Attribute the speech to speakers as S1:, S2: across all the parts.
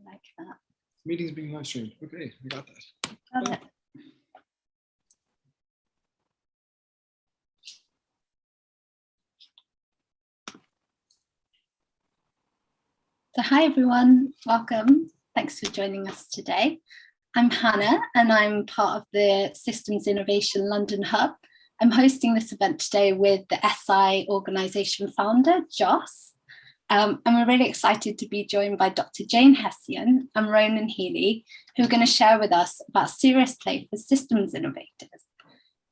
S1: like that.
S2: Meeting's being live streamed. Okay, we got that.
S1: Okay. So hi everyone, welcome. Thanks for joining us today. I'm Hannah and I'm part of the Systems Innovation London Hub. I'm hosting this event today with the SI organisation founder, Joss. And we're really excited to be joined by Dr. Jane Hession and Ronan Healy, who are going to share with us about serious play for systems innovators.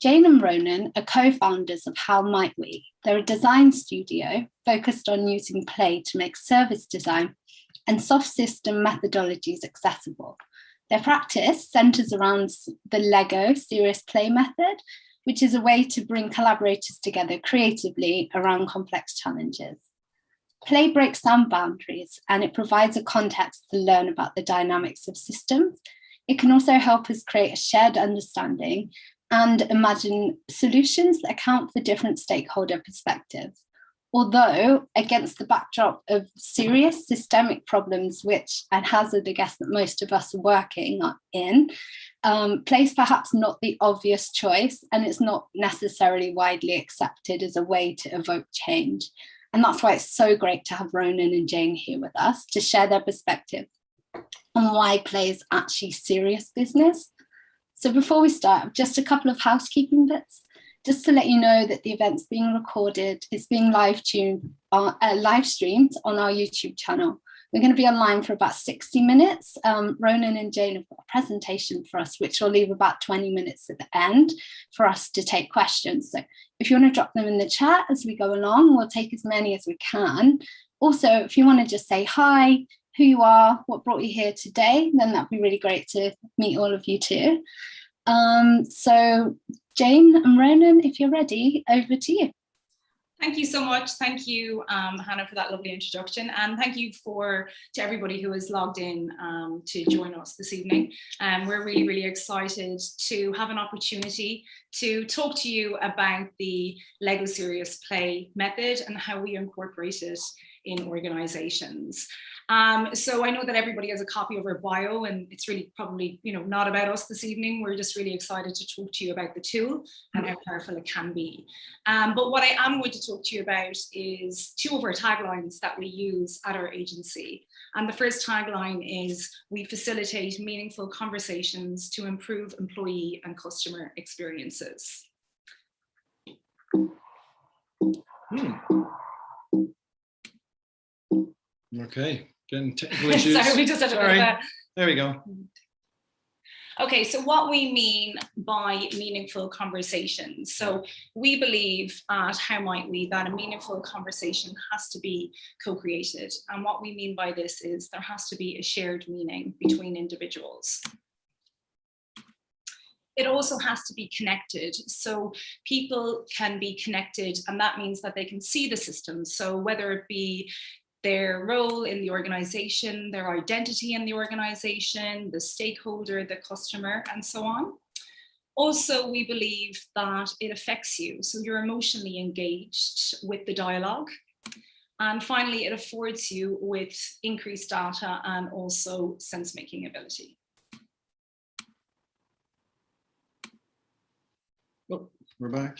S1: Jane and Ronan are co-founders of How Might We? They're a design studio focused on using play to make service design and soft system methodologies accessible. Their practice centres around the Lego serious play method, which is a way to bring collaborators together creatively around complex challenges. Play breaks down boundaries and it provides a context to learn about the dynamics of systems. It can also help us create a shared understanding and imagine solutions that account for different stakeholder perspectives. Although, against the backdrop of serious systemic problems, which I'd hazard a guess that most of us are working in, play's perhaps not the obvious choice, and it's not necessarily widely accepted as a way to evoke change. And that's why it's so great to have Ronan and Jane here with us to share their perspective on why play is actually serious business. So before we start, just a couple of housekeeping bits. Just to let you know that the event's being recorded, it's being live streamed on our YouTube channel. We're going to be online for about 60 minutes. Ronan and Jane have got a presentation for us, which will leave about 20 minutes at the end for us to take questions. So if you want to drop them in the chat as we go along, we'll take as many as we can. Also, if you want to just say hi, who you are, what brought you here today, then that'd be really great to meet all of you too. So Jane and Ronan, if you're ready, over to you.
S3: Thank you so much. Thank you, Hannah, for that lovely introduction. And thank you to everybody who has logged in to join us this evening. We're really, really excited to have an opportunity to talk to you about the Lego Serious Play method and how we incorporate it in organizations. So I know that everybody has a copy of our bio, and it's really probably, not about us this evening. We're just really excited to talk to you about the tool and how powerful it can be. But what I am going to talk to you about is two of our taglines that we use at our agency. And the first tagline is, we facilitate meaningful conversations to improve employee and customer experiences.
S2: Okay, getting technical issues.
S3: Sorry, we just had a bit of a...
S2: There we go.
S3: Okay, so what we mean by meaningful conversations. So we believe at How Might We that a meaningful conversation has to be co-created. And what we mean by this is there has to be a shared meaning between individuals. It also has to be connected. So people can be connected, and that means that they can see the system. So whether it be their role in the organization, their identity in the organization, the stakeholder, the customer, and so on. Also, we believe that it affects you. So you're emotionally engaged with the dialogue. And finally, it affords you with increased data and also sense-making ability.
S2: Oh, we're back.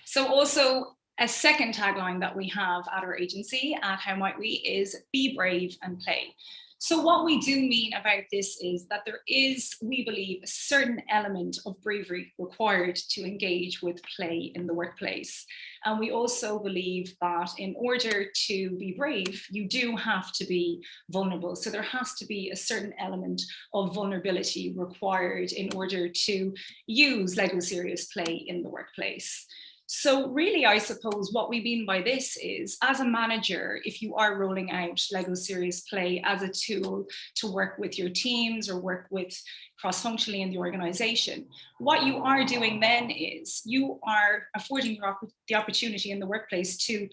S3: So also, a second tagline that we have at our agency at How Might We is be brave and play. So what we do mean about this is that there is, we believe, a certain element of bravery required to engage with play in the workplace. And we also believe that in order to be brave, you do have to be vulnerable. So there has to be a certain element of vulnerability required in order to use Lego Serious Play in the workplace. So really, I suppose what we mean by this is, as a manager, if you are rolling out Lego Serious Play as a tool to work with your teams or work with cross-functionally in the organization, what you are doing then is you are affording the opportunity in the workplace to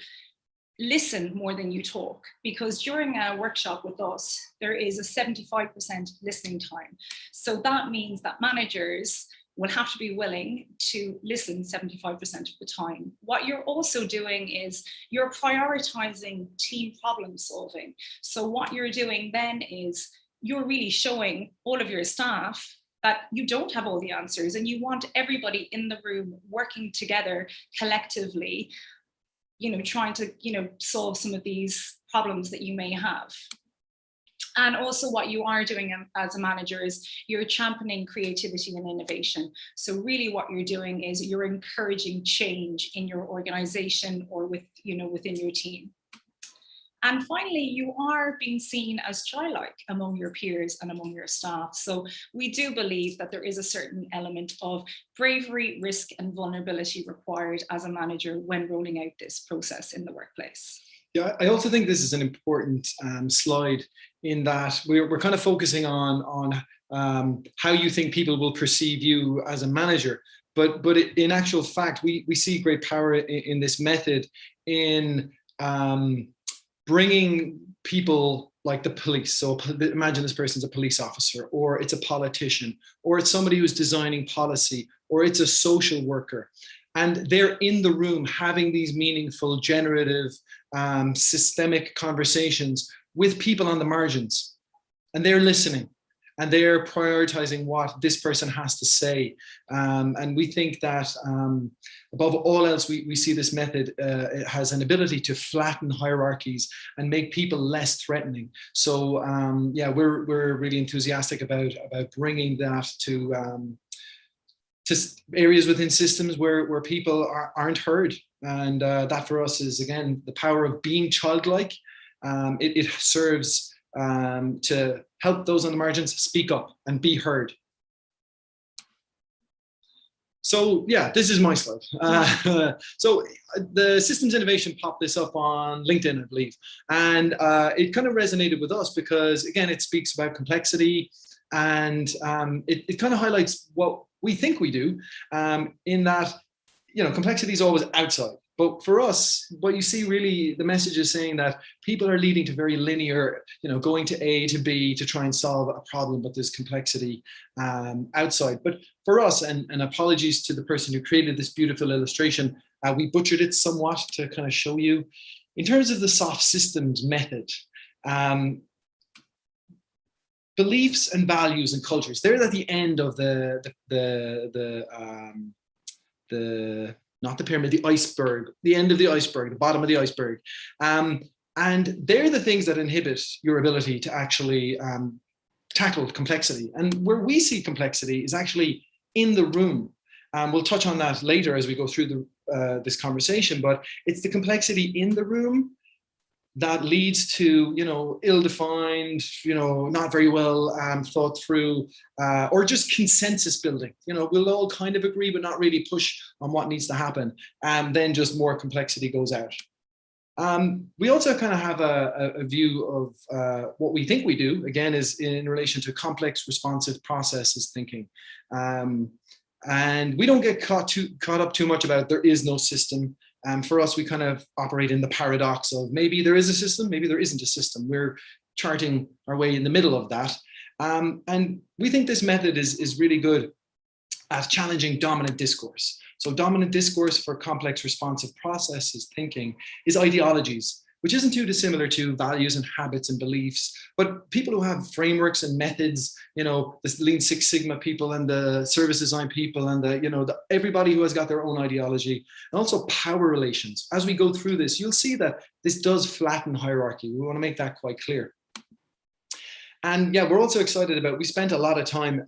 S3: listen more than you talk, because during a workshop with us, there is a 75% listening time. So that means that managers will have to be willing to listen 75% of the time. What you're also doing is you're prioritizing team problem solving. So what you're doing then is you're really showing all of your staff that you don't have all the answers, and you want everybody in the room working together collectively, trying to, solve some of these problems that you may have. And also what you are doing as a manager is you're championing creativity and innovation. So really what you're doing is you're encouraging change in your organization or within your team. And finally, you are being seen as childlike among your peers and among your staff. So we do believe that there is a certain element of bravery, risk, and vulnerability required as a manager when rolling out this process in the workplace.
S2: Yeah, I also think this is an important slide in that we're kind of focusing on how you think people will perceive you as a manager. But in actual fact, we see great power in this method in bringing people like the police. So imagine this person's a police officer, or it's a politician, or it's somebody who's designing policy, or it's a social worker. And they're in the room having these meaningful, generative, systemic conversations with people on the margins. And they're listening and they're prioritizing what this person has to say. And we think that above all else, we see this method it has an ability to flatten hierarchies and make people less threatening. So yeah, we're really enthusiastic about bringing that to areas within systems where people aren't heard. And that for us is, again, the power of being childlike. It serves to help those on the margins speak up and be heard. So yeah, this is my slide. So the systems innovation popped this up on LinkedIn, I believe. And it kind of resonated with us because, again, it speaks about complexity, and it kind of highlights what we think we do, in that, complexity is always outside. But for us, what you see really, the message is saying that people are leading to very linear, going to A to B to try and solve a problem, but there's complexity outside. But for us, and apologies to the person who created this beautiful illustration, we butchered it somewhat to kind of show you. In terms of the soft systems method, beliefs and values and cultures, they're at the end of not the pyramid, the iceberg, the end of the iceberg, the bottom of the iceberg. And they're the things that inhibit your ability to actually tackle complexity. And where we see complexity is actually in the room. We'll touch on that later as we go through this conversation, but it's the complexity in the room that leads to, ill-defined, not very well thought through, or just consensus building. We'll all kind of agree, but not really push on what needs to happen. And then just more complexity goes out. We also kind of have a view of what we think we do, again, is in relation to complex responsive processes thinking. And we don't get caught up too much about there is no system. For us, we kind of operate in the paradox of maybe there is a system, maybe there isn't a system. We're charting our way in the middle of that. And we think this method is really good at challenging dominant discourse. So dominant discourse for complex responsive processes thinking is ideologies, which isn't too dissimilar to values and habits and beliefs, but people who have frameworks and methods, the Lean Six Sigma people and the service design people and everybody who has got their own ideology, and also power relations. As we go through this, you'll see that this does flatten hierarchy. We want to make that quite clear. And yeah, we're also excited about, we spent a lot of time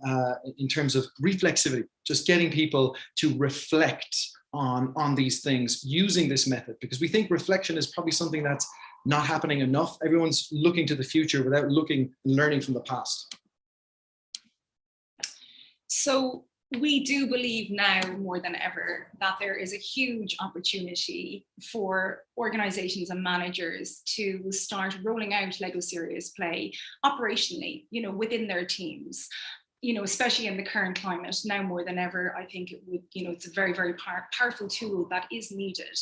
S2: in terms of reflexivity, just getting people to reflect on these things using this method, because we think reflection is probably something that's not happening enough. Everyone's looking to the future without looking and learning from the past.
S3: So we do believe now more than ever that there is a huge opportunity for organizations and managers to start rolling out Lego Serious Play operationally, within their teams. Especially in the current climate, now more than ever, I think it would, it's a very, very powerful tool that is needed.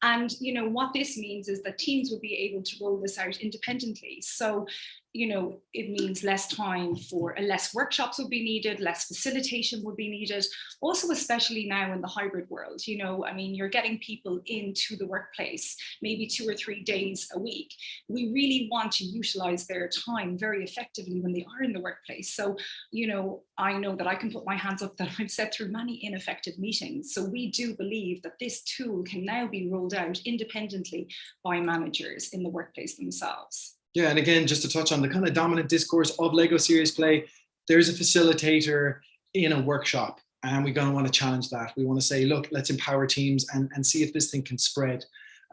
S3: And, you know, what this means is that teams will be able to roll this out independently. So, you know, it means less time for less workshops would be needed, less facilitation would be needed. Also, especially now in the hybrid world, you know, I mean, you're getting people into the workplace maybe 2 or 3 days a week. We really want to utilize their time very effectively when they are in the workplace. So, you know that I can put my hands up that I've sat through many ineffective meetings. So we do believe that this tool can now be rolled out independently by managers in the workplace themselves.
S2: Yeah, and again, just to touch on the kind of dominant discourse of Lego Serious Play, there's a facilitator in a workshop, and we're going to want to challenge that. We want to say, look, let's empower teams and see if this thing can spread.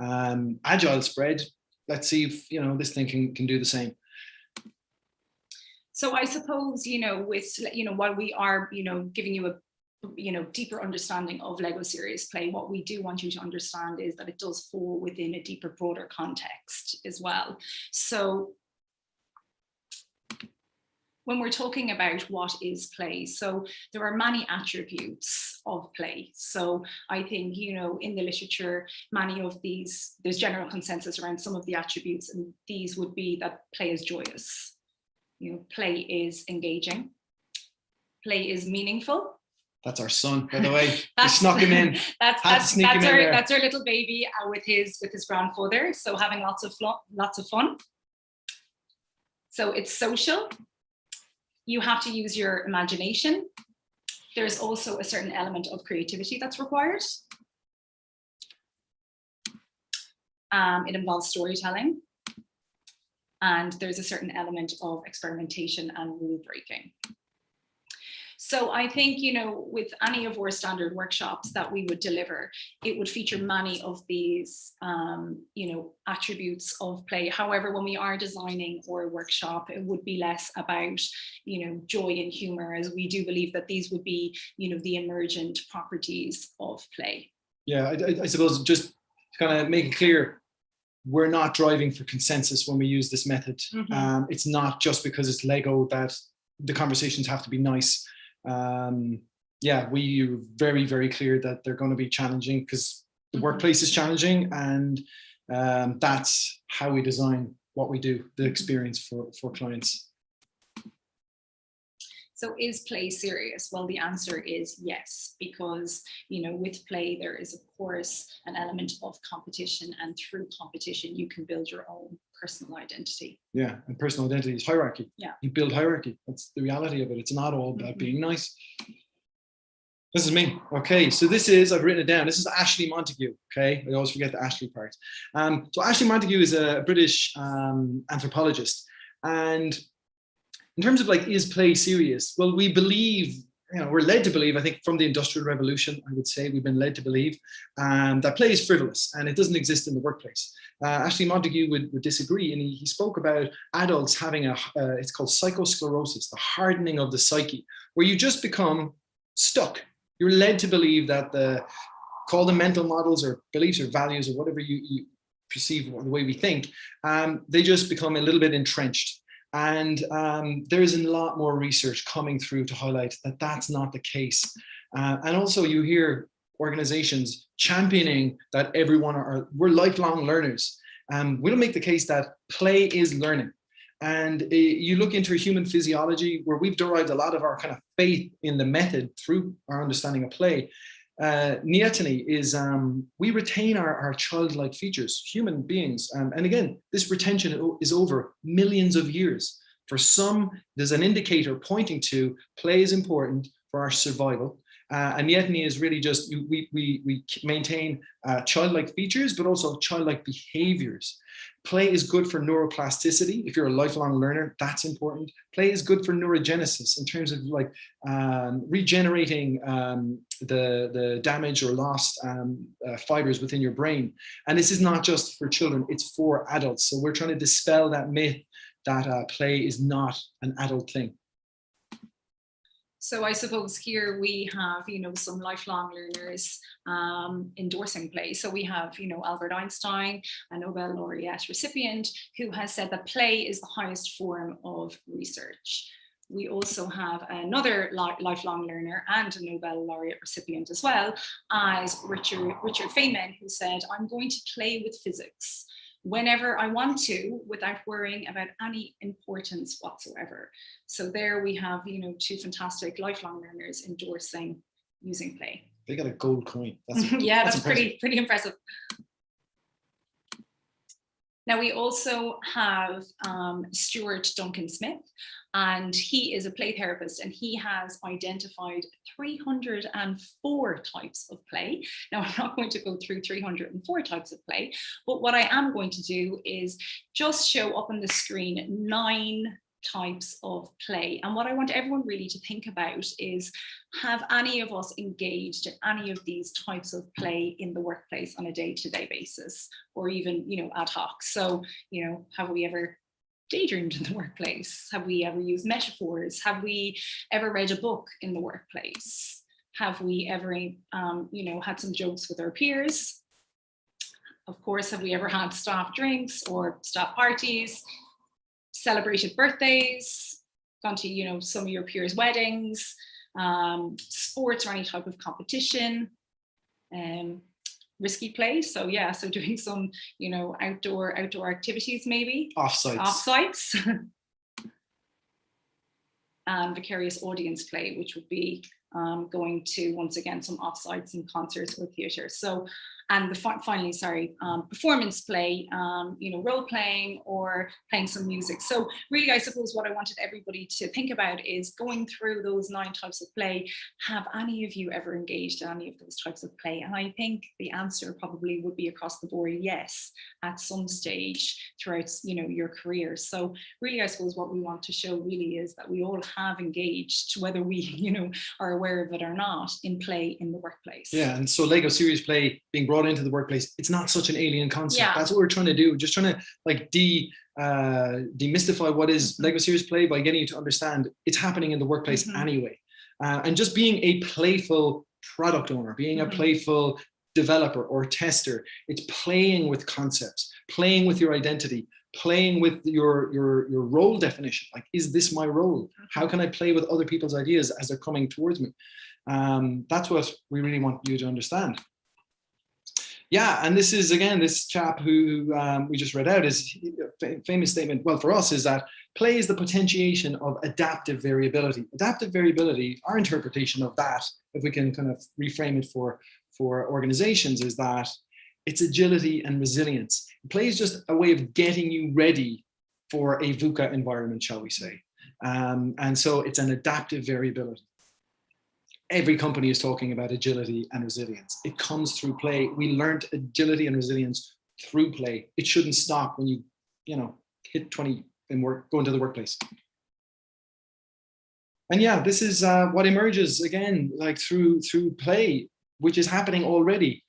S2: Agile spread, let's see if, you know, this thing can do the same.
S3: So I suppose, you know, with, you know, while we are, you know, giving you a, you know, deeper understanding of Lego Serious Play, what we do want you to understand is that it does fall within a deeper, broader context as well. So when we're talking about what is play, so there are many attributes of play. So I think, you know, in the literature, many of these, there's general consensus around some of the attributes, and these would be that play is joyous, you know, play is engaging, play is meaningful.
S2: That's our son, by the way. We snuck him in.
S3: That's our little baby with his grandfather. So having lots of fun. So it's social. You have to use your imagination. There's also a certain element of creativity that's required. It involves storytelling. And there's a certain element of experimentation and rule breaking. So I think, you know, with any of our standard workshops that we would deliver, it would feature many of these, you know, attributes of play. However, when we are designing our workshop, it would be less about, you know, joy and humor, as we do believe that these would be, you know, the emergent properties of play.
S2: Yeah, I suppose just to kind of make it clear, we're not driving for consensus when we use this method. Mm-hmm. It's not just because it's Lego that the conversations have to be nice. Yeah, we are very, very clear that they're going to be challenging because the workplace is challenging, and that's how we design what we do, the experience for clients.
S3: So is play serious? Well, the answer is yes, because, you know, with play, there is, of course, an element of competition, and through competition, you can build your own personal identity.
S2: Yeah, and personal identity is hierarchy.
S3: Yeah.
S2: You build hierarchy. That's the reality of it. It's not all about being nice. This is me. Okay, so this is, I've written it down. This is Ashley Montague. Okay, I always forget the Ashley part. So Ashley Montague is a British anthropologist. And in terms of like, is play serious? Well, we believe, you know, we're led to believe, I think from the Industrial Revolution, I would say we've been led to believe that play is frivolous and it doesn't exist in the workplace. Ashley Montague would disagree, and he spoke about adults having it's called psychosclerosis, the hardening of the psyche, where you just become stuck. You're led to believe that call them mental models or beliefs or values or whatever you perceive, or the way we think, they just become a little bit entrenched. And there is a lot more research coming through to highlight that that's not the case. And also you hear organizations championing that we're lifelong learners. We'll make the case that play is learning. And you look into human physiology, where we've derived a lot of our kind of faith in the method through our understanding of play. Neoteny is we retain our childlike features, human beings, and again, this retention is over millions of years. For some, there's an indicator pointing to play is important for our survival, and Neoteny is really just we maintain childlike features, but also childlike behaviors. Play is good for neuroplasticity. If you're a lifelong learner, that's important. Play is good for neurogenesis in terms of like regenerating the damaged or lost fibers within your brain. And this is not just for children, it's for adults. So we're trying to dispel that myth that play is not an adult thing.
S3: So I suppose here we have, you know, some lifelong learners endorsing play. So we have, you know, Albert Einstein, a Nobel laureate recipient, who has said that play is the highest form of research. we also have another lifelong learner and a Nobel laureate recipient as well, as Richard Feynman, who said, I'm going to play with physics whenever I want to, without worrying about any importance whatsoever. So there we have, two fantastic lifelong learners endorsing using play.
S2: They got a gold coin.
S3: That's pretty impressive. Now we also have Stuart Duncan Smith, and he is a play therapist, and he has identified 304 types of play. Now I'm not going to go through 304 types of play, but what I am going to do is just show up on the screen 9 types of play. And what I want everyone really to think about is, have any of us engaged in any of these types of play in the workplace on a day-to-day basis, or even, ad hoc? So, have we ever daydreamed in the workplace? Have we ever used metaphors? Have we ever read a book in the workplace? Have we ever, had some jokes with our peers? Of course, have we ever had staff drinks or staff parties? Celebrated birthdays, gone to some of your peers' weddings, sports or any type of competition, risky play. So doing some outdoor activities, maybe offsites, and vicarious audience play, which would be going to, once again, some offsites and concerts or theatre. So, and finally, performance play, role playing or playing some music. So really, I suppose what I wanted everybody to think about is, going through those 9 types of play, have any of you ever engaged in any of those types of play? And I think the answer probably would be across the board, yes, at some stage throughout, your career. So really, I suppose what we want to show really is that we all have engaged, whether we, are aware of it or not, in play in the workplace.
S2: Yeah, and so Lego serious play being brought into the workplace, it's not such an alien concept. Yeah. That's what we're trying to do. Just trying to demystify what is Lego serious play by getting you to understand it's happening in the workplace anyway. And just being a playful product owner, being a playful developer or tester, it's playing with concepts, playing with your identity, playing with your role definition. Like, is this my role? How can I play with other people's ideas as they're coming towards me? That's what we really want you to understand. Yeah, and this is, again, this chap who we just read out, is a famous statement, well, for us, is that play is the potentiation of adaptive variability. Adaptive variability, our interpretation of that, if we can kind of reframe it for organizations, is that it's agility and resilience. Play is just a way of getting you ready for a VUCA environment, shall we say. And so it's an adaptive variability. Every company is talking about agility and resilience. It comes through play. We learned agility and resilience through play. It shouldn't stop when you hit 20 and go into the workplace. And yeah, this is what emerges, again, like through play, which is happening already.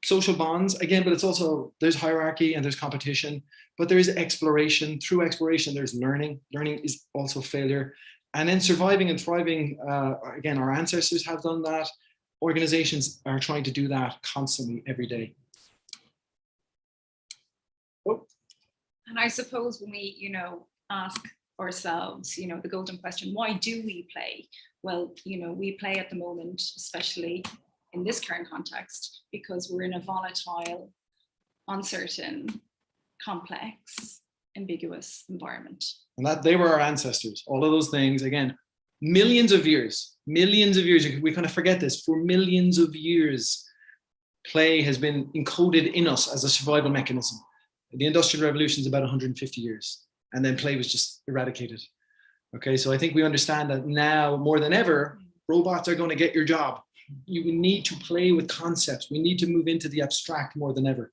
S2: Social bonds, again, but it's also, there's hierarchy and there's competition, but there is exploration. Through exploration, there's learning. Learning is also failure. And then surviving and thriving, again, our ancestors have done that. Organizations are trying to do that constantly, every day. Oh.
S3: And I suppose when we, ask ourselves, the golden question, why do we play? Well, we play at the moment, especially in this current context, because we're in a volatile, uncertain, complex, ambiguous environment.
S2: And that they were our ancestors, all of those things, again, millions of years, we kind of forget this, for millions of years, play has been encoded in us as a survival mechanism. The Industrial Revolution is about 150 years, and then play was just eradicated. Okay, so I think we understand that now more than ever, robots are going to get your job. You need to play with concepts. We need to move into the abstract more than ever.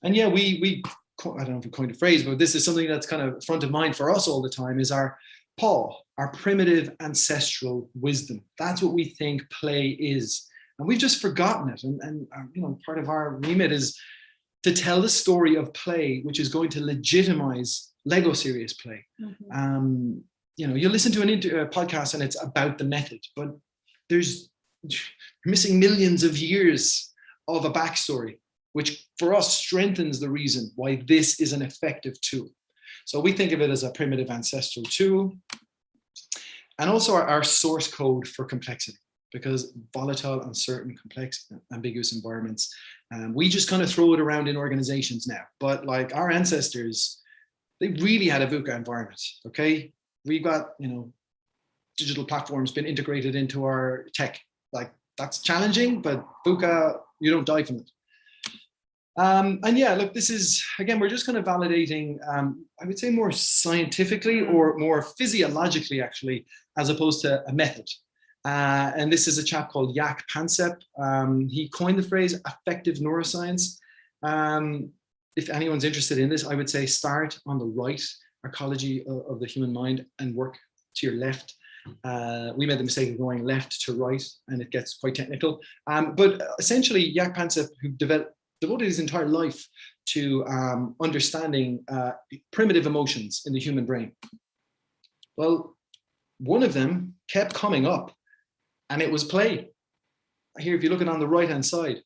S2: And yeah, we I don't know if we coined a phrase, but this is something that's kind of front of mind for us all the time, is our PAW, our primitive ancestral wisdom. That's what we think play is. And we've just forgotten it. And part of our remit is to tell the story of play, which is going to legitimize Lego serious play. You listen to a podcast and it's about the method, but you're missing millions of years of a backstory, which for us strengthens the reason why this is an effective tool. So we think of it as a primitive ancestral tool, and also our source code for complexity, because volatile, uncertain, complex, ambiguous environments, we just kind of throw it around in organizations now. But like our ancestors, they really had a VUCA environment, okay? We got, digital platforms been integrated into our tech. Like, that's challenging, but VUCA, you don't die from it. And yeah, look, this is, again, we're just kind of validating, I would say more scientifically or more physiologically, actually, as opposed to a method. And this is a chap called Jaak Pansep. He coined the phrase affective neuroscience. If anyone's interested in this, I would say start on the right, ecology of the human mind, and work to your left. We made the mistake of going left to right, and it gets quite technical. But essentially, Jaak Pansep, who devoted his entire life to understanding primitive emotions in the human brain. Well, one of them kept coming up, and it was play. Here, if you look at it on the right-hand side.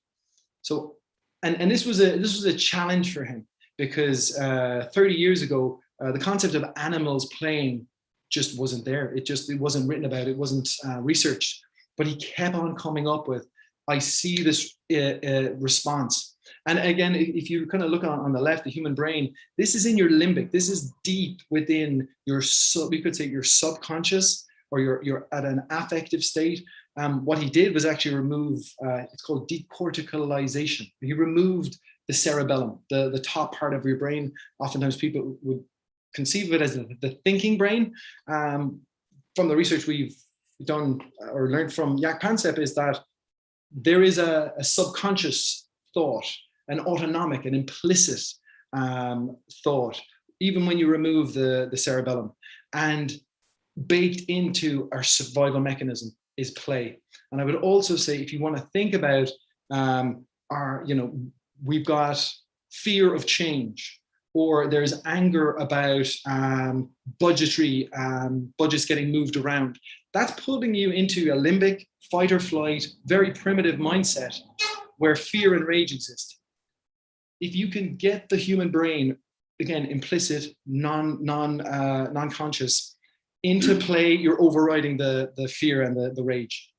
S2: So, and this was a challenge for him, because 30 years ago, the concept of animals playing just wasn't there. It wasn't written about. It wasn't researched. But he kept on coming up with, I see this response. And again, if you kind of look on the left, the human brain, this is in your limbic. This is deep within your, we could say your subconscious, or you're at an affective state. What he did was actually remove, it's called decorticalization. He removed the cerebellum, the top part of your brain. Oftentimes people would conceive of it as the thinking brain. From the research we've done or learned from Jaak Pansep is that there is a subconscious thought, an autonomic, an implicit thought, even when you remove the cerebellum. And baked into our survival mechanism is play. And I would also say, if you want to think about we've got fear of change, or there's anger about budgets getting moved around, that's pulling you into a limbic, fight or flight, very primitive mindset where fear and rage exist. If you can get the human brain, again, implicit, non-conscious, into play, you're overriding the fear and the rage.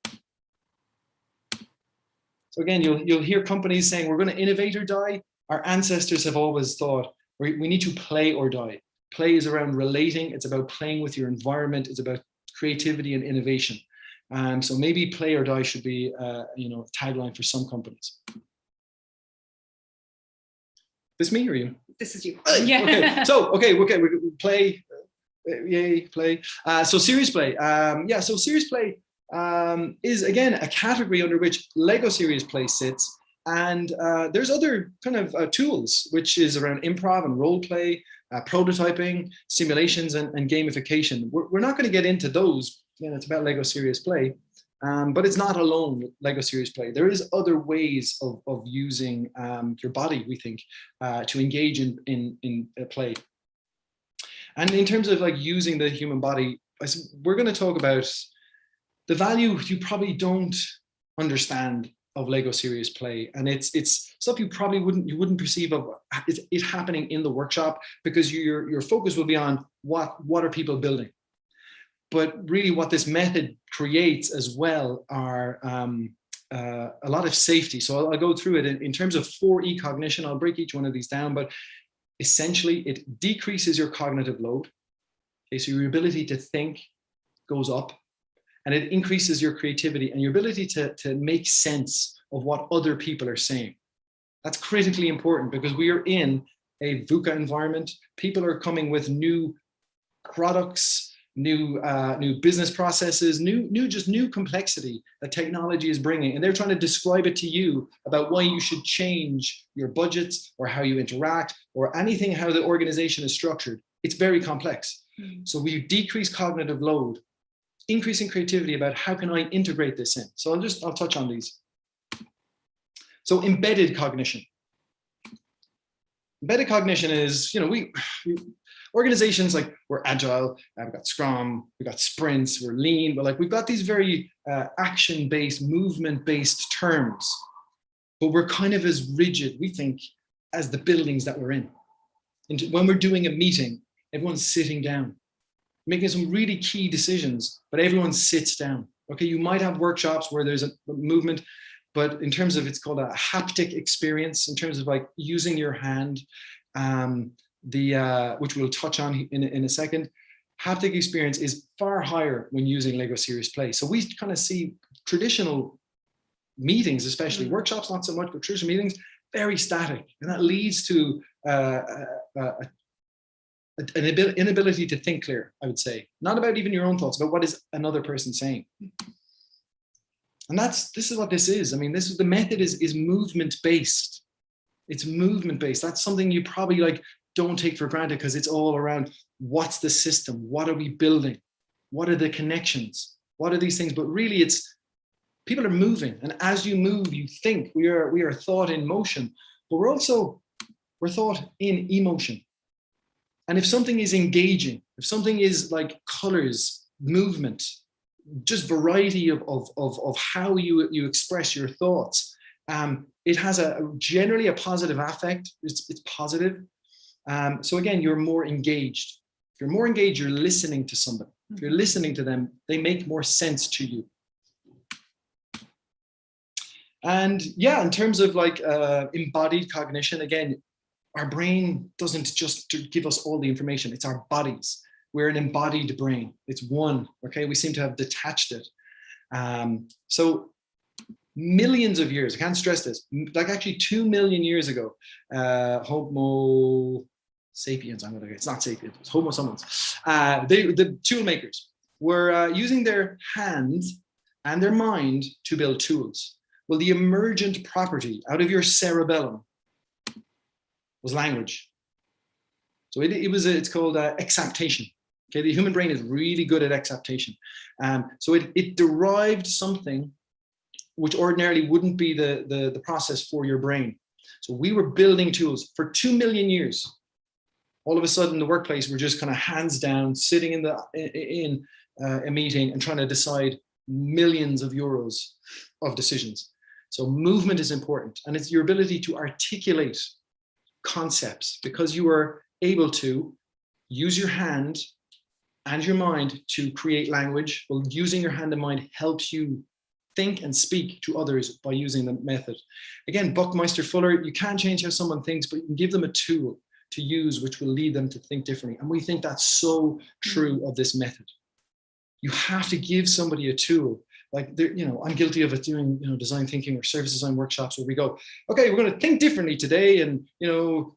S2: So again, you'll hear companies saying, we're going to innovate or die. Our ancestors have always thought, we need to play or die. Play is around relating. It's about playing with your environment. It's about creativity and innovation. So maybe play or die should be a tagline for some companies. This me or you?
S3: This is you.
S2: Yeah. Okay. So we play. Yay, play. So serious play. So serious play is, again, a category under which Lego serious play sits. And there's other kind of tools, which is around improv and role play, prototyping, simulations, and gamification. We're not going to get into those. It's about Lego serious play. But it's not alone Lego serious play. There is other ways of using your body, we think, to engage in play. And in terms of like using the human body, we're going to talk about the value you probably don't understand of Lego serious play. And it's stuff you probably wouldn't perceive of it happening in the workshop, because your focus will be on what are people building. But really what this method creates as well are a lot of safety. So I'll go through it in terms of 4E cognition. I'll break each one of these down, but essentially it decreases your cognitive load. Okay, so your ability to think goes up, and it increases your creativity and your ability to make sense of what other people are saying. That's critically important, because we are in a VUCA environment. People are coming with new products, new business processes, new complexity that technology is bringing, and they're trying to describe it to you about why you should change your budgets or how you interact or anything, how the organization is structured. It's very complex. So we decrease cognitive load, increasing creativity about how can I integrate this in. So I'll touch on these. So embedded cognition. Embedded cognition is, organizations, like, we're agile, we've got Scrum, we've got sprints, we're lean, but like we've got these very action-based, movement-based terms, but we're kind of as rigid, we think, as the buildings that we're in. And when we're doing a meeting, everyone's sitting down, making some really key decisions, but everyone sits down. Okay, you might have workshops where there's a movement, but in terms of, it's called a haptic experience, in terms of like using your hand, which we'll touch on in a second. Haptic experience is far higher when using Lego Serious Play. So we kind of see traditional meetings, especially workshops, not so much, but traditional meetings, very static. And that leads to an inability to think clear, I would say. Not about even your own thoughts, but what is another person saying. And this is what this is. I mean, the method is movement-based. It's movement-based. That's something you probably like don't take for granted, because it's all around what's the system? What are we building? What are the connections? What are these things? But really it's, people are moving. And as you move, you think. We are thought in motion, but we're thought in emotion. And if something is engaging, if something is like colors, movement, just variety of how you express your thoughts, it has generally a positive affect. It's positive. So again, you're more engaged. If you're more engaged, you're listening to somebody. If you're listening to them, they make more sense to you. And yeah, in terms of like embodied cognition, again, our brain doesn't just give us all the information. It's our bodies. We're an embodied brain. It's one, okay? We seem to have detached it. So millions of years, I can't stress this, like actually 2 million years ago, Homo sapiens, it's not sapiens, it's Homo sapiens. The tool makers were using their hands and their mind to build tools. Well, the emergent property out of your cerebellum was language. So it's called exaptation. Okay, the human brain is really good at exaptation. So it derived something which ordinarily wouldn't be the process for your brain. So we were building tools for 2 million years. All of a sudden, the workplace, we're just kind of hands down, sitting in a meeting and trying to decide millions of euros of decisions. So movement is important, and it's your ability to articulate concepts, because you are able to use your hand and your mind to create language. Well, using your hand and mind helps you think and speak to others by using the method. Again, Buckminster Fuller, you can't change how someone thinks, but you can give them a tool to use which will lead them to think differently. And we think that's so true of this method. You have to give somebody a tool. Like, I'm guilty of it doing, design thinking or service design workshops where we go, okay, we're going to think differently today, and,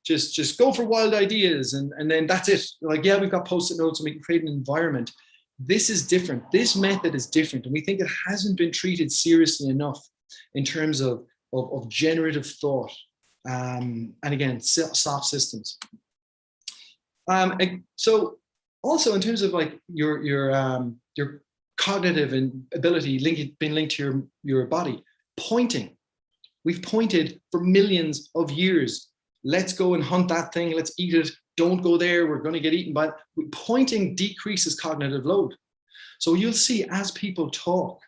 S2: just go for wild ideas. And then that's it. Like, yeah, we've got Post-it notes and we can create an environment. This is different. This method is different. And we think it hasn't been treated seriously enough in terms of generative thought. And again, soft systems. So also in terms of like your cognitive and ability being linked to your body, pointing. We've pointed for millions of years. Let's go and hunt that thing. Let's eat it. Don't go there. We're going to get eaten by it. Pointing decreases cognitive load. So you'll see as people talk,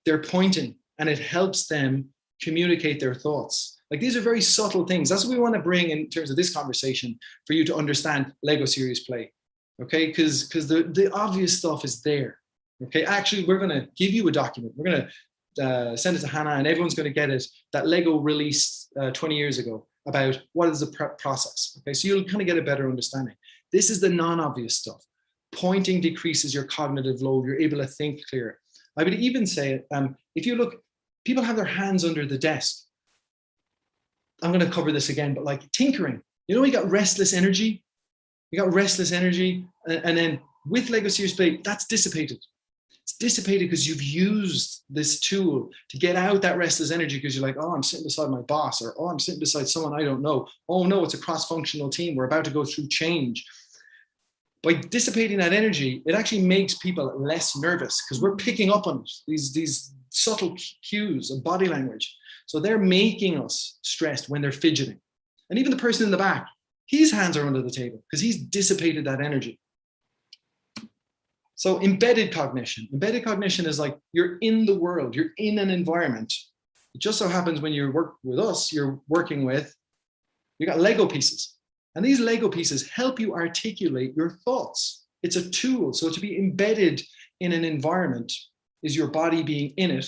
S2: they're pointing, and it helps them communicate their thoughts. Like, these are very subtle things. That's what we want to bring in terms of this conversation for you to understand Lego Serious Play. Okay, because the obvious stuff is there. Okay, actually, we're going to give you a document. We're going to send it to Hannah, and everyone's going to get it, that Lego released 20 years ago about what is the process. Okay, so you'll kind of get a better understanding. This is the non-obvious stuff. Pointing decreases your cognitive load. You're able to think clearer. I would even say, if you look, people have their hands under the desk. I'm going to cover this again, but like tinkering, you got restless energy. You got restless energy, and then with Lego Serious Play, that's dissipated. It's dissipated because you've used this tool to get out that restless energy, because you're like, oh, I'm sitting beside my boss, or oh, I'm sitting beside someone I don't know. Oh no, it's a cross-functional team. We're about to go through change. By dissipating that energy, it actually makes people less nervous, because we're picking up on these subtle cues of body language. So they're making us stressed when they're fidgeting. And even the person in the back, his hands are under the table because he's dissipated that energy. So embedded cognition. Embedded cognition is like you're in the world, you're in an environment. It just so happens when you work with us, you're working with, you got Lego pieces. And these Lego pieces help you articulate your thoughts. It's a tool. So to be embedded in an environment is your body being in it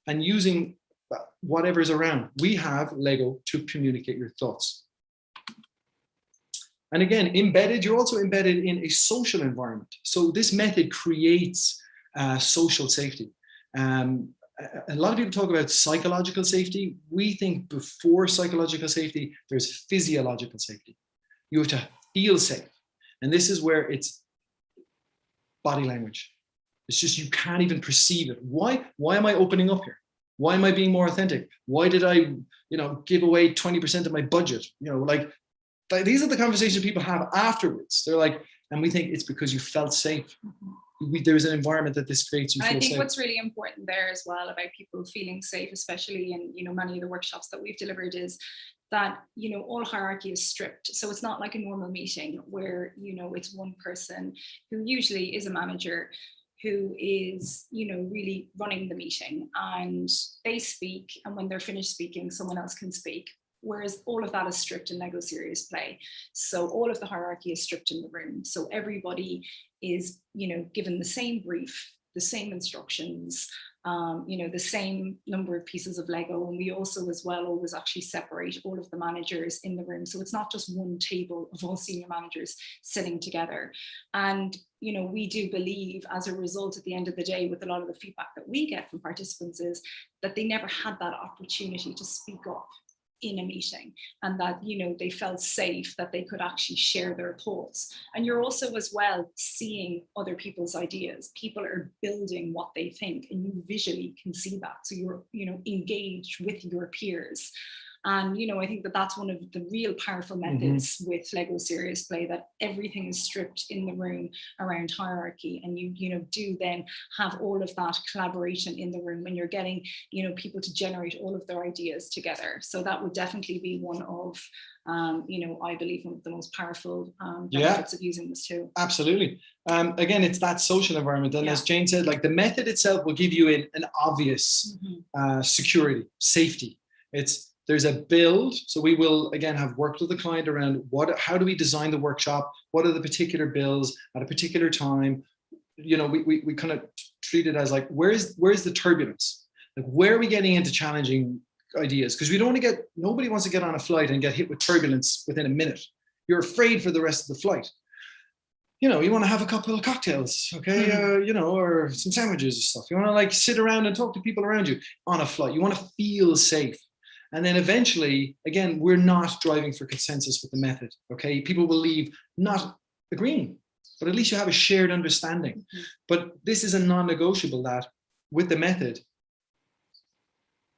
S2: and using whatever's around. We have Lego to communicate your thoughts. And again, you're also embedded in a social environment. So this method creates social safety. A lot of people talk about psychological safety. We think before psychological safety, there's physiological safety. You have to feel safe. And this is where it's body language. It's just, you can't even perceive it. Why am I opening up here? Why am I being more authentic? Why did I, give away 20% of my budget? These are the conversations people have afterwards. They're like, and we think it's because you felt safe. There's an environment that this creates you feel safe.
S3: I think what's really important there as well about people feeling safe, especially in many of the workshops that we've delivered, is that all hierarchy is stripped. So it's not like a normal meeting where it's one person who usually is a manager who is really running the meeting, and they speak, and when they're finished speaking, someone else can speak. Whereas all of that is stripped in Lego Serious Play. So all of the hierarchy is stripped in the room. So everybody is, given the same brief, the same instructions, the same number of pieces of Lego. And we also as well always actually separate all of the managers in the room. So it's not just one table of all senior managers sitting together. And, we do believe as a result at the end of the day, with a lot of the feedback that we get from participants, is that they never had that opportunity to speak up in a meeting, and that they felt safe, that they could actually share their thoughts. And you're also as well seeing other people's ideas. People are building what they think, and you visually can see that, so you're engaged with your peers. And I think that that's one of the real powerful methods with Lego Serious Play, that everything is stripped in the room around hierarchy, and you do then have all of that collaboration in the room, and you're getting people to generate all of their ideas together. So that would definitely be one of I believe one of the most powerful benefits of using this tool. Absolutely.
S2: Again, it's that social environment, and as Jane said, like, the method itself will give you an obvious security, safety. There's a build. So we will, again, have worked with the client around how do we design the workshop? What are the particular builds at a particular time? We kind of treat it as like, where's the turbulence? Like, where are we getting into challenging ideas? Because nobody wants to get on a flight and get hit with turbulence within a minute. You're afraid for the rest of the flight. You want to have a couple of cocktails, okay? Or some sandwiches and stuff. You want to sit around and talk to people around you on a flight. You want to feel safe. And then eventually, again, we're not driving for consensus with the method, okay? People will leave not agreeing, but at least you have a shared understanding. But this is a non-negotiable, that with the method,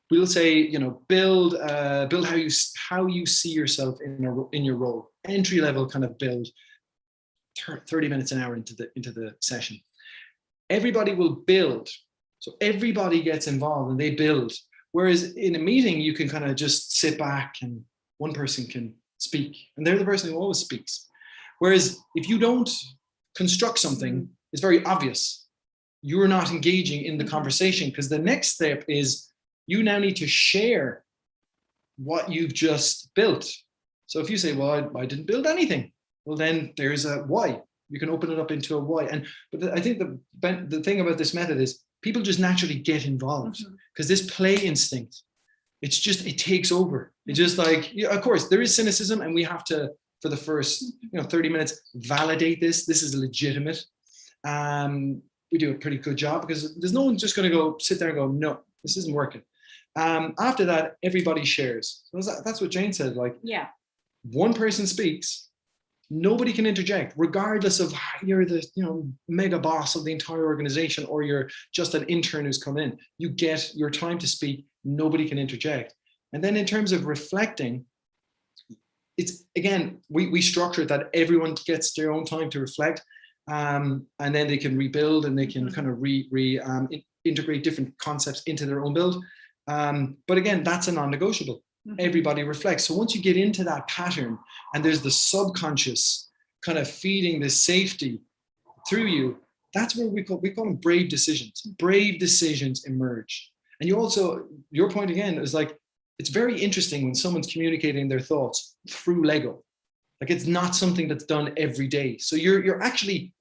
S2: we'll say, build how you see yourself in your role. Entry level kind of build, 30 minutes an hour into the session. Everybody will build. So everybody gets involved and they build. Whereas in a meeting, you can kind of just sit back and one person can speak, and they're the person who always speaks. Whereas if you don't construct something, it's very obvious. You're not engaging in the conversation, because the next step is you now need to share what you've just built. So if you say, well, I didn't build anything, well, then there's a why. You can open it up into a why. But I think the thing about this method is people just naturally get involved, because this play instinct, it takes over. It's just like, of course, there is cynicism, and we have to, for the first 30 minutes, validate this is legitimate. We do a pretty good job, because there's no one just going to go sit there and go, no, this isn't working. After that, everybody shares. So that's what Jane said. Like, one person speaks. Nobody can interject, regardless of you're the mega boss of the entire organization, or you're just an intern who's come in. You get your time to speak. Nobody can interject. And then in terms of reflecting, it's, again, we structure it that everyone gets their own time to reflect, and then they can rebuild, and they can kind of integrate different concepts into their own build. But again, that's a non-negotiable. Everybody reflects. So once you get into that pattern, and there's the subconscious kind of feeding the safety through you, that's where we call them brave decisions. Brave decisions emerge. And your point again is like, it's very interesting when someone's communicating their thoughts through Lego. Like it's not something that's done every day. So you're actually,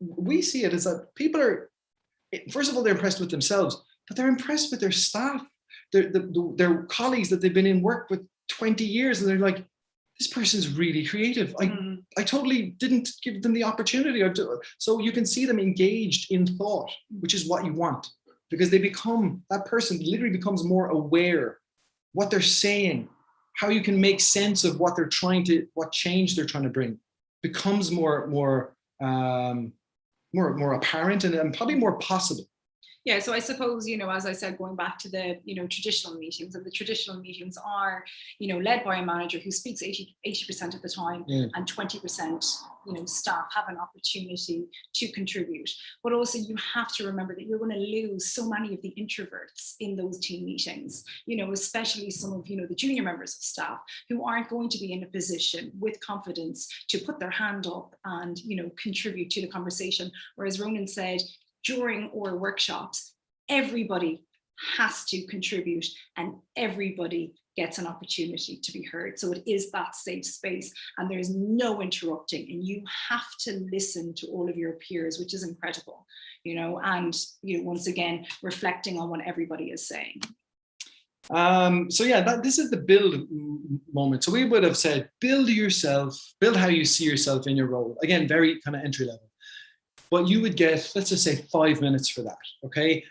S2: we see it as that people are, first of all, they're impressed with themselves, but they're impressed with their staff, their colleagues that they've been in work with 20 years. And they're like, this person's really creative. I totally didn't give them the opportunity. So you can see them engaged in thought, which is what you want, because they become, that person literally becomes more aware what they're saying, how you can make sense of what they're trying to, what change they're trying to bring, becomes more apparent and probably more possible.
S3: Yeah, so I suppose, as I said, going back to the, traditional meetings, and the traditional meetings are, led by a manager who speaks 80% of the time, and 20%, staff have an opportunity to contribute. But also you have to remember that you're going to lose so many of the introverts in those team meetings, especially some of, the junior members of staff who aren't going to be in a position with confidence to put their hand up and, contribute to the conversation. Whereas Ronan said, during our workshops, everybody has to contribute and everybody gets an opportunity to be heard. So it is that safe space and there's no interrupting, and you have to listen to all of your peers, which is incredible, and once again, reflecting on what everybody is saying.
S2: So yeah, this is the build moment. So we would have said, build yourself, build how you see yourself in your role. Again, very kind of entry level. But you would get, let's just say 5 minutes for that, okay?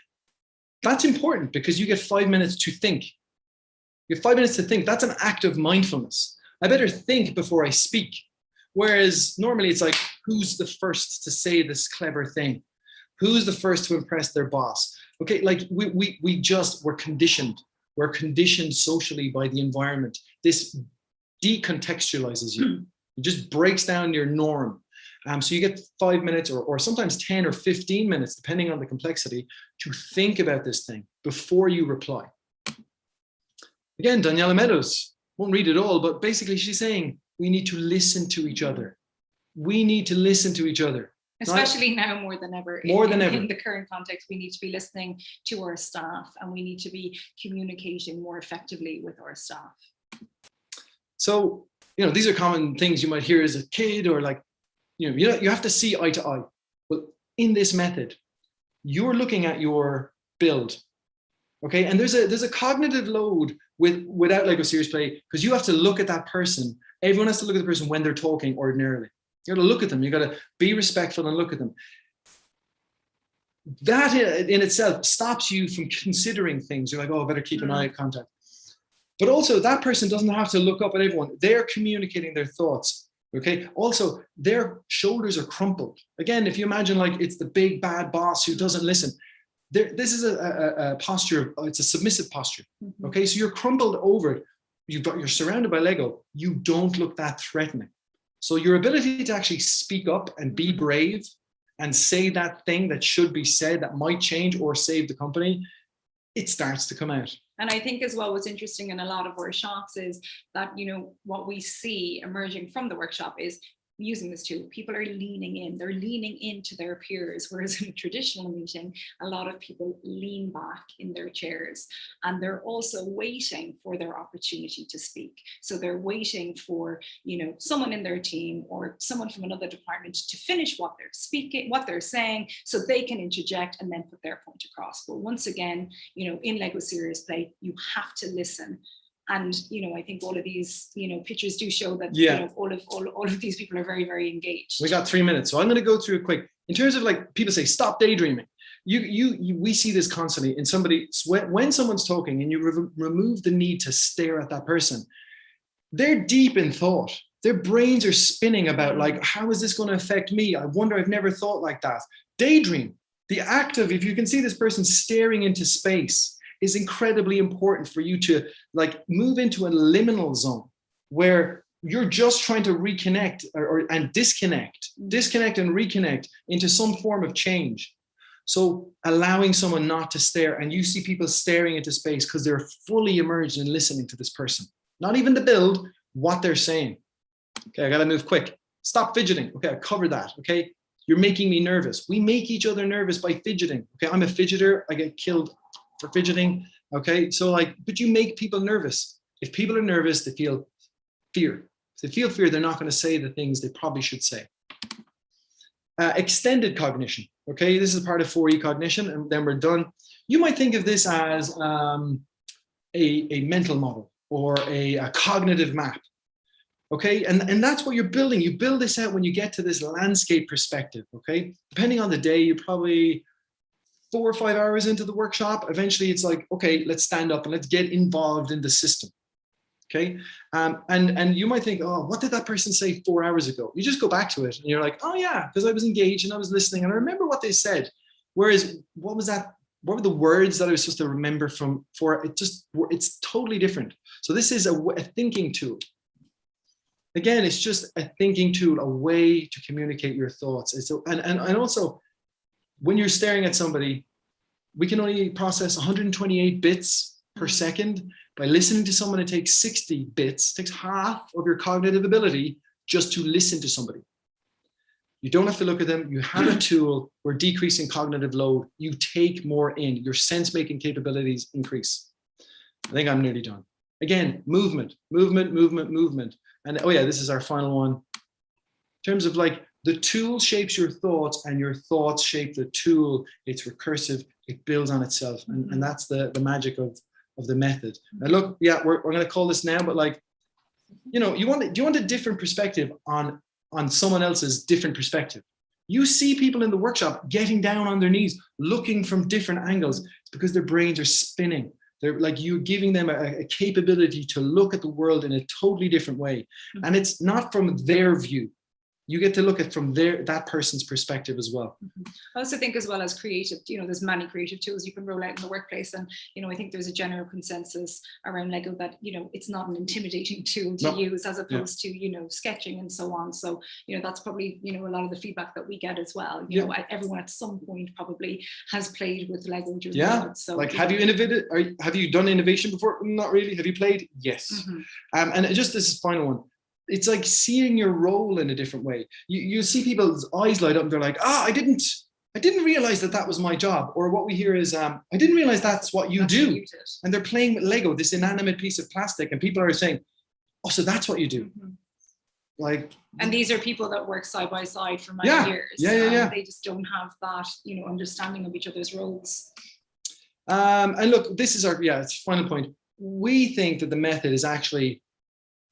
S2: That's important because you get 5 minutes to think. You have 5 minutes to think. That's an act of mindfulness. I better think before I speak. Whereas normally it's like, who's the first to say this clever thing? Who's the first to impress their boss? Okay, like we're conditioned. We're conditioned socially by the environment. This decontextualizes you. It just breaks down your norm. So you get 5 minutes or sometimes 10 or 15 minutes, depending on the complexity, to think about this thing before you reply. Again, Daniela Meadows, won't read it all, but basically she's saying we need to listen to each other. We need to listen to each other.
S3: Especially now more than ever.
S2: More than ever.
S3: In the current context, we need to be listening to our staff and we need to be communicating more effectively with our staff.
S2: So, these are common things you might hear as a kid or like, you have to see eye to eye. Well, in this method, you're looking at your build, okay? And there's a cognitive load without Lego serious play, because you have to look at that person. Everyone has to look at the person when they're talking ordinarily. You got to look at them. You got to be respectful and look at them. That in itself stops you from considering things. You're like, oh, I better keep an eye contact. But also that person doesn't have to look up at everyone. They're communicating their thoughts. Okay. Also, their shoulders are crumpled. Again, if you imagine like it's the big bad boss who doesn't listen, this is a posture. It's a submissive posture. Okay. So you're crumpled over it. You're surrounded by Lego. You don't look that threatening. So your ability to actually speak up and be brave and say that thing that should be said that might change or save the company, it starts to come out.
S3: And I think as well, what's interesting in a lot of workshops is that, what we see emerging from the workshop is using this tool. People are leaning in, they're leaning into their peers. Whereas in a traditional meeting, a lot of people lean back in their chairs and they're also waiting for their opportunity to speak. So they're waiting for, someone in their team or someone from another department to finish what they're speaking, what they're saying, so they can interject and then put their point across. But once again, in Lego Serious Play, you have to listen. And, I think all of these, pictures do show that, all of these people are very, very engaged.
S2: We got 3 minutes. So I'm going to go through it quick. In terms of like, people say, stop daydreaming. We see this constantly in somebody, when someone's talking and you remove the need to stare at that person, they're deep in thought. Their brains are spinning about like, how is this going to affect me? I wonder, I've never thought like that. Daydream, the act of, if you can see this person staring into space, is incredibly important for you to like move into a liminal zone where you're just trying to reconnect and disconnect and reconnect into some form of change. So allowing someone not to stare, and you see people staring into space because they're fully immersed in listening to this person, not even the build, what they're saying. Okay, I gotta move quick. Stop fidgeting. Okay, I covered that. Okay, you're making me nervous. We make each other nervous by fidgeting. Okay, I'm a fidgeter. I get killed for fidgeting. Okay, so like, but you make people nervous. If people are nervous, they feel fear. If they feel fear, they're not going to say the things they probably should say. Extended cognition. Okay, this is part of 4E cognition, and then we're done. You might think of this as a mental model or a cognitive map. Okay, and that's what you're building. You build this out when you get to this landscape perspective. Okay, depending on the day, you're probably 4 or 5 hours into the workshop. Eventually, it's like, okay, let's stand up and let's get involved in the system. Okay, and you might think, oh, what did that person say 4 hours ago? You just go back to it and you're like, oh yeah, because I was engaged and I was listening and I remember what they said. Whereas, what was that? What were the words that I was supposed to remember from? It's totally different. So this is a thinking tool. Again, it's just a thinking tool, a way to communicate your thoughts. And also, when you're staring at somebody, we can only process 128 bits per second. By listening to someone, it takes 60 bits, it takes half of your cognitive ability just to listen to somebody. You don't have to look at them. You have a tool. We're decreasing cognitive load. You take more in. Your sense-making capabilities increase. I think I'm nearly done. Again, movement. And oh yeah, this is our final one. In terms of like, the tool shapes your thoughts and your thoughts shape the tool. It's recursive. It builds on itself. And that's the magic of the method. Now look, yeah, we're going to call this now, but like, you know, do you want a different perspective on someone else's different perspective? You see people in the workshop getting down on their knees, looking from different angles. It's because their brains are spinning. They're like, you're giving them a capability to look at the world in a totally different way. And it's not from their view. You get to look at from that person's perspective as well.
S3: I also think as well as creative, you know, there's many creative tools you can roll out in the workplace. And, you know, I think there's a general consensus around Lego that, you know, it's not an intimidating tool to use as opposed to, you know, sketching and so on. So, you know, that's probably, you know, a lot of the feedback that we get as well. You know, everyone at some point probably has played with Lego during the world. So like,
S2: have you innovated? Or have you done innovation before? Not really. Have you played? Yes. And just this final one. It's like seeing your role in a different way. You see people's eyes light up and they're like, I didn't realize that was my job. Or what we hear is, I didn't realize that's what you do. And they're playing with Lego, this inanimate piece of plastic. And people are saying, oh, so that's what you do. Like,
S3: and these are people that work side by side for many years. They just don't have that, you know, understanding of each other's roles.
S2: And look, this is it's final point. We think that the method is actually,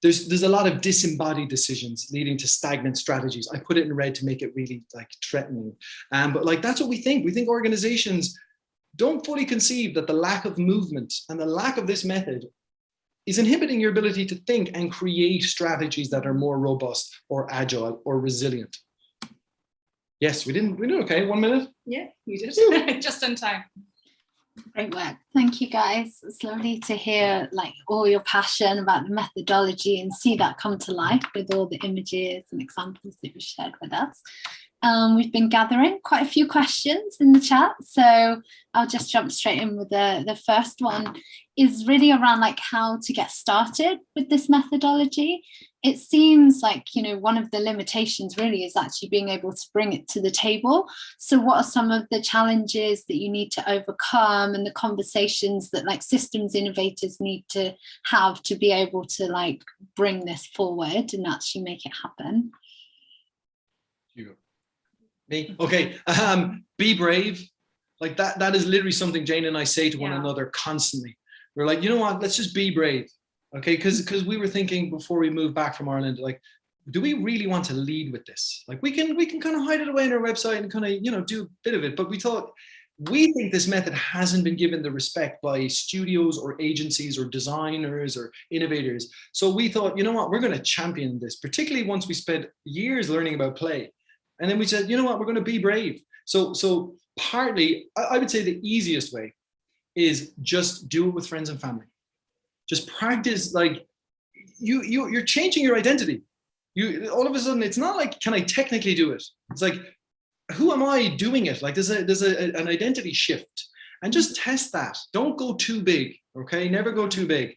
S2: there's a lot of disembodied decisions leading to stagnant strategies. I put it in red to make it really like threatening. But like, that's what we think. We think organizations don't fully conceive that the lack of movement and the lack of this method is inhibiting your ability to think and create strategies that are more robust or agile or resilient. Yes, we did okay. 1 minute?
S3: Yeah, we did. Just in time.
S1: Great work. Thank you, guys. It's lovely to hear like all your passion about the methodology and see that come to life with all the images and examples that you shared with us. We've been gathering quite a few questions in the chat, so I'll just jump straight in with the first one. Is really around like how to get started with this methodology. It seems like, you know, one of the limitations really is actually being able to bring it to the table. So what are some of the challenges that you need to overcome and the conversations that like systems innovators need to have to be able to like bring this forward and actually make it happen?
S2: Me? Okay. Be brave. Like that is literally something Jane and I say to one another constantly. We're like, you know what, let's just be brave. Okay, because we were thinking before we moved back from Ireland, like, do we really want to lead with this? Like we can kind of hide it away on our website and kind of, you know, do a bit of it. But we think this method hasn't been given the respect by studios or agencies or designers or innovators. So we thought, you know what, we're going to champion this, particularly once we spent years learning about play. And then we said, you know what, we're going to be brave. So partly, I would say the easiest way is just do it with friends and family. Just practice, like you're changing your identity. You all of a sudden, it's not like, can I technically do it? It's like, who am I doing it? Like there's an identity shift, and just test that. Don't go too big. Okay, never go too big.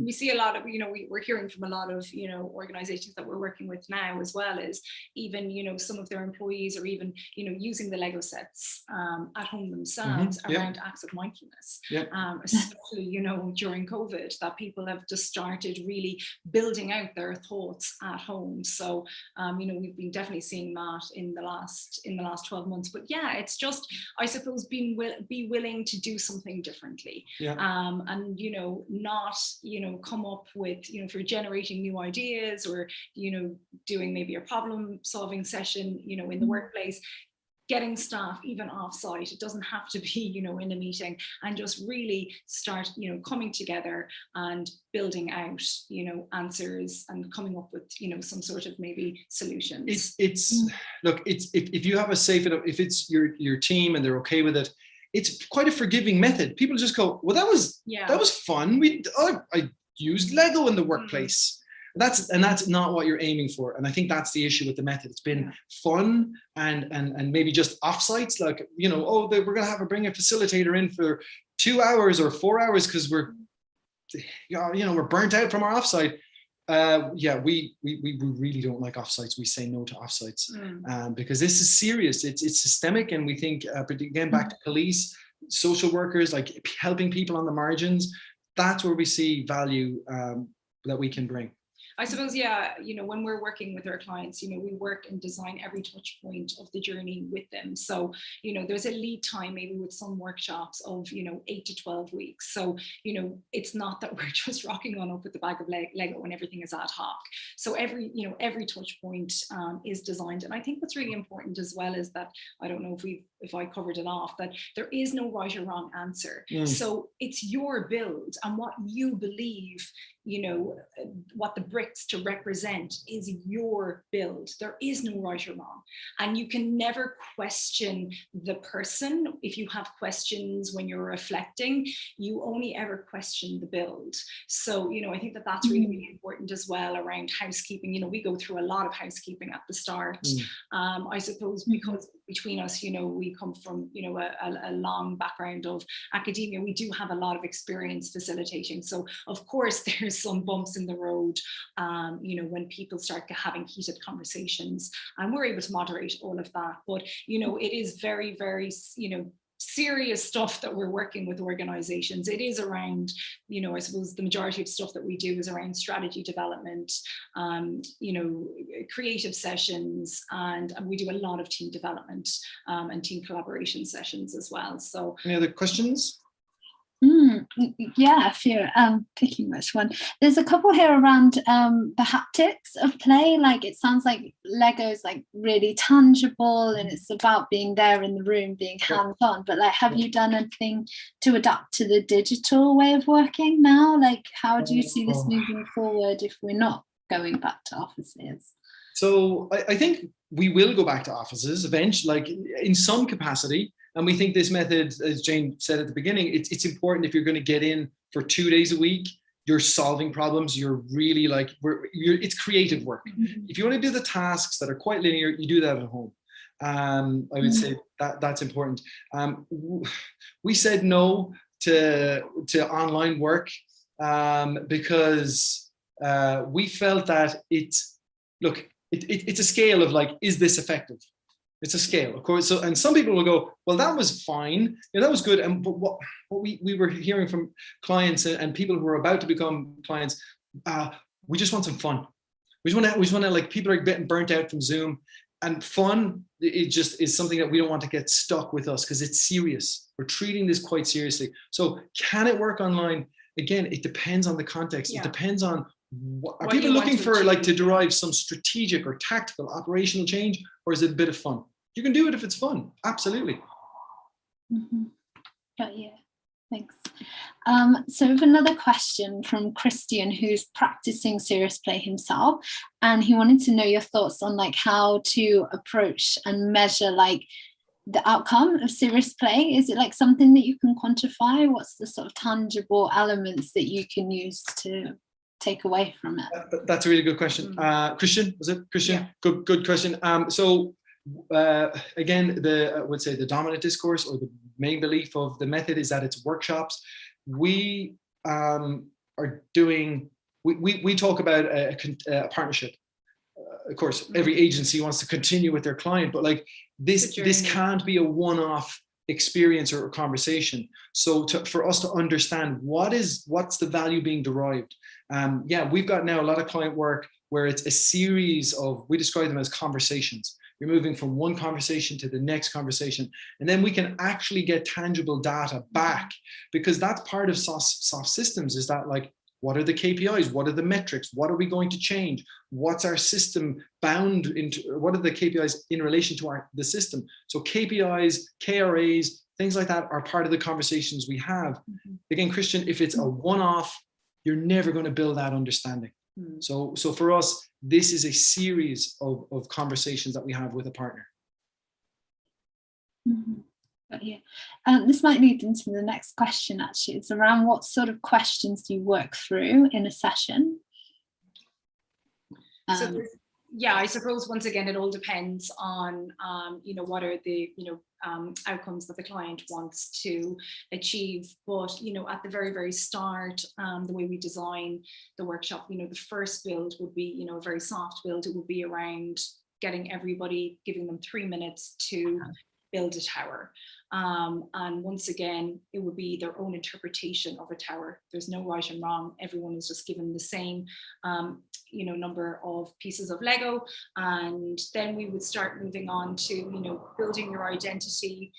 S3: We see a lot of, we're hearing from a lot of, organizations that we're working with now, as well as even, some of their employees are even, using the Lego sets at home themselves around acts of mindfulness, especially, during COVID, that people have just started really building out their thoughts at home. So, we've been definitely seeing that in the last 12 months. But yeah, it's just, I suppose, be willing to do something differently, and not come up with, if you're generating new ideas, or doing maybe a problem solving session in the workplace, getting staff even off site. It doesn't have to be in a meeting, and just really start coming together and building out answers and coming up with some sort of maybe solutions.
S2: Look, if you have a safe enough, if it's your team and they're okay with it, it's quite a forgiving method. People just go, well, that was fun. I used Lego in the workplace. That's not what you're aiming for. And I think that's the issue with the method. It's been fun and maybe just offsites, like, we're going to bring a facilitator in for 2 hours or 4 hours because we're burnt out from our offsite. We really don't like offsites. We say no to offsites because this is serious. It's systemic, and we think, again, back to police, social workers, like helping people on the margins. That's where we see value that we can bring.
S3: I suppose, when we're working with our clients, we work and design every touch point of the journey with them. So, there's a lead time maybe with some workshops of, 8 to 12 weeks. So, it's not that we're just rocking on up with the bag of Lego and everything is ad hoc. So every touch point is designed. And I think what's really important as well is that, I don't know if I covered it off, that there is no right or wrong answer. So it's your build, and what you believe, what the bricks to represent is your build. There is no right or wrong. And you can never question the person. If you have questions when you're reflecting, you only ever question the build. So, I think that's really, really important as well around housekeeping. We go through a lot of housekeeping at the start. I suppose because between us, we come from, a long background of academia. We do have a lot of experience facilitating. So of course, there's some bumps in the road, when people start having heated conversations, and we're able to moderate all of that. But, it is very, very, serious stuff that we're working with organizations. It is around, I suppose the majority of stuff that we do is around strategy development, creative sessions, and we do a lot of team development and team collaboration sessions as well. So,
S2: any other questions?
S1: Yeah, if you're picking which one. There's a couple here around the haptics of play. Like, it sounds like Lego's like really tangible, and it's about being there in the room, being hands-on. But like, have you done anything to adapt to the digital way of working now? Like, how do you see this moving forward if we're not going back to offices?
S2: So I think we will go back to offices eventually, like in some capacity. And we think this method, as Jane said at the beginning, it's important. If you're going to get in for 2 days a week, you're solving problems. You're really like, it's creative work. If you want to do the tasks that are quite linear, you do that at home. I would say that's important. We said no to online work because we felt that it's a scale of like, is this effective? It's a scale, of course. So, and some people will go, well, that was fine. That was good. And but what we were hearing from clients and people who are about to become clients, we just want some fun. We just want to like, people are getting burnt out from Zoom, and fun, it just is something that we don't want to get stuck with us because it's serious. We're treating this quite seriously. So can it work online? Again, it depends on the context. It depends on are people looking for like to derive some strategic or tactical operational change, or is it a bit of fun? You can do it if it's fun. Absolutely.
S1: Yeah, thanks. So we have another question from Christian, who's practicing serious play himself, and he wanted to know your thoughts on like how to approach and measure like the outcome of serious play. Is it like something that you can quantify? What's the sort of tangible elements that you can use to take away from it?
S2: That's a really good question. Christian, was it Christian? Yeah. Good question. So again, I would say the dominant discourse or the main belief of the method is that it's workshops. We are doing, we talk about a partnership. Of course, every agency wants to continue with their client, but like this can't be a one-off experience or conversation. So for us to understand what's the value being derived. We've got now a lot of client work where it's a series of, we describe them as conversations. You're moving from one conversation to the next conversation, and then we can actually get tangible data back, because that's part of soft systems, is that like, what are the KPIs? What are the metrics? What are we going to change? What's our system bound into? What are the KPIs in relation to the system? So KPIs, KRAs, things like that are part of the conversations we have. Again, Christian, if it's a one-off, you're never going to build that understanding. So for us, this is a series of conversations that we have with a partner.
S1: Yeah. This might lead into the next question, actually. It's around what sort of questions do you work through in a session?
S3: I suppose once again, it all depends on, what are the, outcomes that the client wants to achieve. But, at the very, very start, the way we design the workshop, the first build would be, a very soft build. It would be around getting everybody, giving them 3 minutes to build a tower. And once again, it would be their own interpretation of a tower. There's no right and wrong. Everyone is just given the same, number of pieces of Lego. And then we would start moving on to, building your identity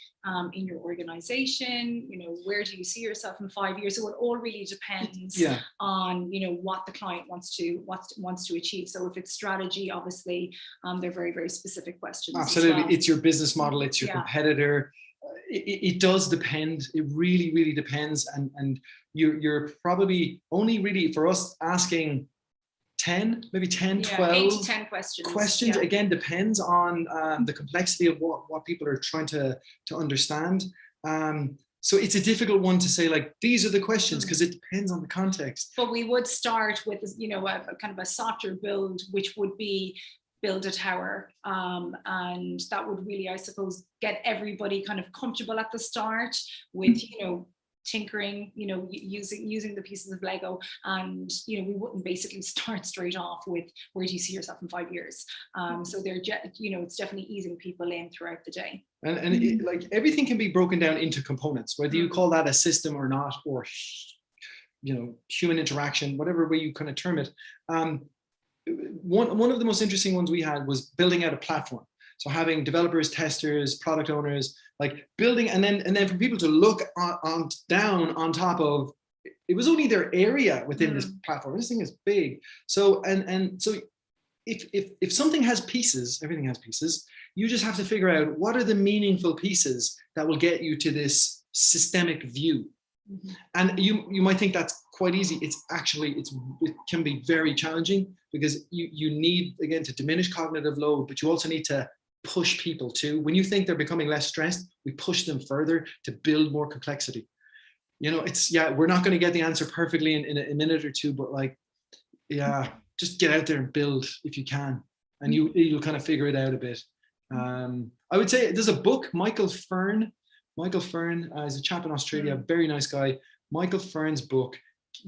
S3: in your organization. Where do you see yourself in 5 years? So it all really depends on, what the client wants to achieve. So if it's strategy, obviously, they're very, very specific questions.
S2: Absolutely.
S3: As well.
S2: It's your business model. It's your competitor. It does depend. It really, really depends. And you're probably only really, for us, asking 10, maybe 10, 12
S3: 8 to 10 questions.
S2: Again, depends on the complexity of what people are trying to understand. So it's a difficult one to say, like, these are the questions, because it depends on the context.
S3: But we would start with, a kind of a softer build, which would be build a tower. And that would really, I suppose, get everybody kind of comfortable at the start with, tinkering, using the pieces of Lego. And, we wouldn't basically start straight off with, where do you see yourself in 5 years? So they're, it's definitely easing people in throughout the day.
S2: And like, everything can be broken down into components, whether you call that a system or not, or, human interaction, whatever way you kind of term it. One of the most interesting ones we had was building out a platform. So having developers, testers, product owners, like building, and then for people to look down on top of, it was only their area within this platform. This thing is big. So so if something has pieces, everything has pieces. You just have to figure out what are the meaningful pieces that will get you to this systemic view. And you might think that's quite easy. It's actually, it can be very challenging, because you need, again, to diminish cognitive load, but you also need to push people too. When you think they're becoming less stressed, we push them further to build more complexity. We're not going to get the answer perfectly in a minute or two, but just get out there and build if you can, and you'll kind of figure it out a bit. I would say there's a book, Michael Fern is a chap in Australia, very nice guy. Michael Fern's book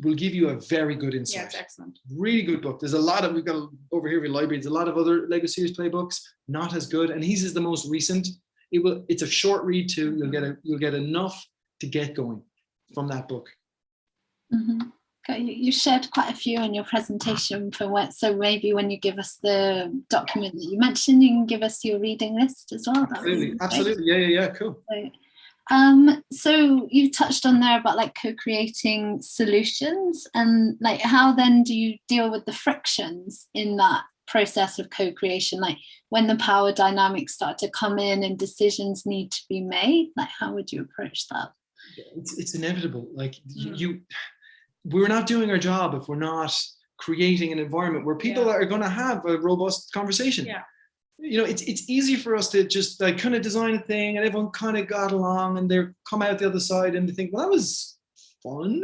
S2: will give you a very good insight.
S3: Yeah, it's excellent. Really
S2: good book. There's a lot of, we've got over here in the library, there's a lot of other Lego series playbooks, not as good. And his is the most recent. It's a short read too. You'll get enough to get going from that book.
S1: Okay, you shared quite a few in your presentation so maybe when you give us the document that you mentioned, you can give us your reading list as well.
S2: Absolutely. Yeah, cool.
S1: So you touched on there about like co-creating solutions, and like how then do you deal with the frictions in that process of co-creation, like when the power dynamics start to come in and decisions need to be made, like how would you approach that?
S2: It's inevitable. Like we're not doing our job if we're not creating an environment where people are going to have a robust conversation. It's easy for us to just like kind of design a thing and everyone kind of got along and they come out the other side and they think, well, that was fun.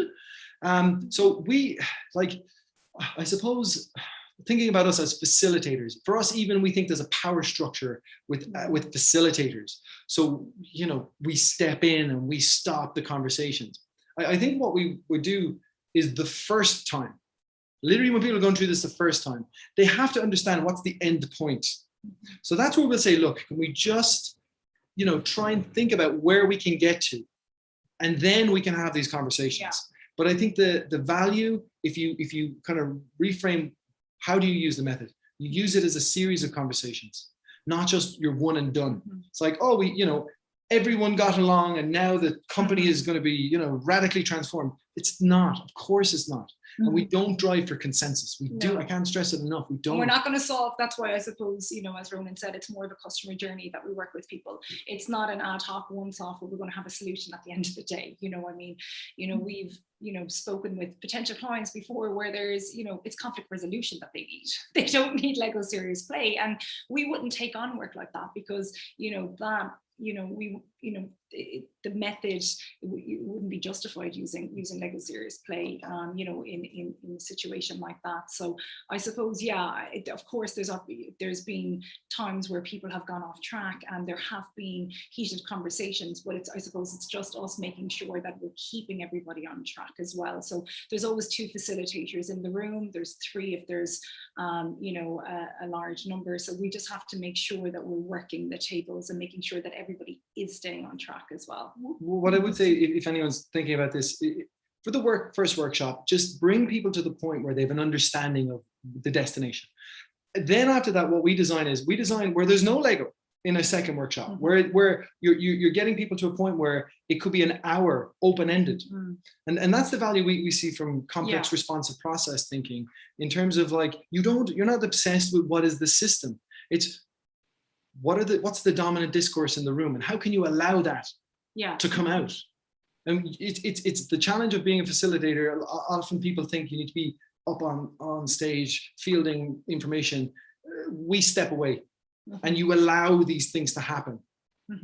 S2: So we, like, I suppose, thinking about us as facilitators, for us, even we think there's a power structure with facilitators. So, we step in and we stop the conversations. I think what we would do is the first time. Literally, when people are going through this the first time, they have to understand what's the end point. So that's where we'll say, look, can we just, try and think about where we can get to, and then we can have these conversations. Yeah. But I think the value, if you kind of reframe, how do you use the method? You use it as a series of conversations, not just your one and done. It's like, oh, everyone got along and now the company is going to be, radically transformed. It's not. Of course it's not. And we don't drive for consensus. We do. I can't stress it enough. We don't.
S3: We're not going to solve. That's why I suppose, as Ronan said, it's more of a customer journey that we work with people. It's not an ad hoc once-off where we're going to have a solution at the end of the day. We've, spoken with potential clients before where there's, it's conflict resolution that they need. They don't need Lego serious play. And we wouldn't take on work like that because, the method, it wouldn't be justified using Lego serious play, in a situation like that. So I suppose, of course, there's been times where people have gone off track and there have been heated conversations, but I suppose it's just us making sure that we're keeping everybody on track as well. So there's always 2 facilitators in the room. There's 3 if there's, a large number. So we just have to make sure that we're working the tables and making sure that everybody is staying on track as well.
S2: What I would say, if anyone's thinking about this, for the first workshop, just bring people to the point where they have an understanding of the destination. Then after that, what we design where there's no Lego in a second workshop, where you're getting people to a point where it could be an hour open-ended. And that's the value we see from complex responsive process thinking, in terms of like, you're not obsessed with what is the system. It's what's the dominant discourse in the room, and how can you allow that to come out? And it's the challenge of being a facilitator. Often people think you need to be up on stage fielding information. We step away and you allow these things to happen.